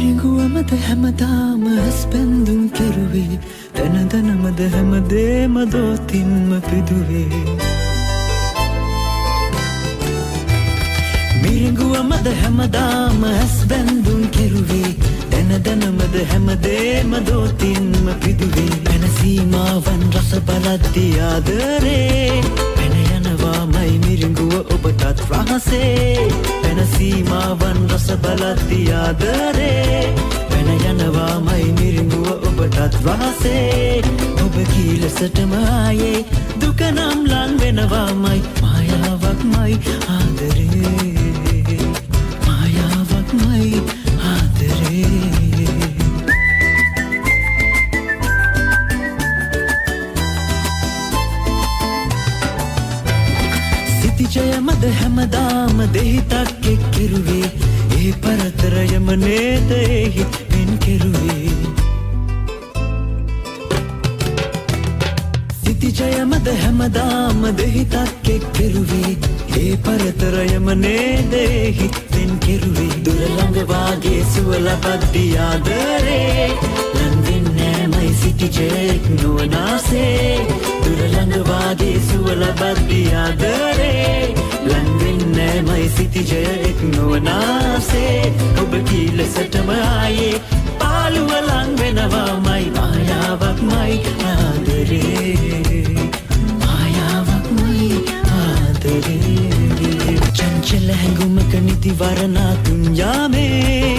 මිරිඟුවමද හැමදාම ඇස්පැන්දුම් කෙරුවේ දැනදනමද හැමදේම දෝතින්ම පිදුවේ මිරිඟුවමද හැමදාම ඇස්බැන්දුම් කෙරුවේ දැනදනමද හැමදේම දෝතින්ම පිදුවේ පැනසීමාවන් රස බලද්දී ආදරේ පැන යනවාමයි මිරිඟුව ඔබටත් රහසේ පැනසීමාවන් රස බලද්දී ආදරේ පැන යනවාමයි මිරිඟුව ඔබටත් රහසේ ඔබ කී ලෙසටම ආයේ දුක නම් ලං වෙනවාමයි මායාවක්මයි ආදරේ මායාවක්මයි ආදරේ සිතිජයමද හැමදාම දෙහිතක් එක් කෙරුවේ ඒ පරතරයම නේද එහි වෙන් කෙරුවේ සිතිජයමද හැමදාම දෙහිතක් එක් කෙරුවේ ඒ පරතරයම නේද එහි වෙන් කෙරුවේ දුර ළඟ වාගේ සුව ලබද්දී ආදරේ ලං වෙන්නේමයි සිටිජෙක් නොවනාසේ දුර ළඟ වාගේ සුව ලබද්දී ආදරේ ලං වෙන්නේමයි සිටිජෙක් නොවනාසේ ඔබ කී ලෙසටම ආයේ පාළුව ලං වෙනවාමයි මායාවක්මයි ආදරේ මායාවක්මයි ආදරේ චංචල හැඟුමක නිති වරණා තුන් යාමේ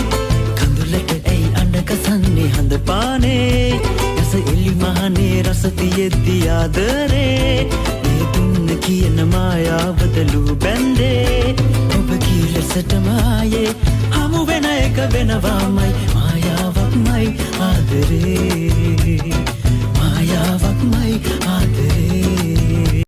කඳුලට ඇයි අඬ කසන්නේ හඳ පානේ යස එලි මහනේ රස තියෙද්දී ආදරේ මේ දුන්න කියන මායාවදලු බැන්දේ ඔබ කී ලෙසටම ආයේ හමු වෙන එක වෙනවාමයි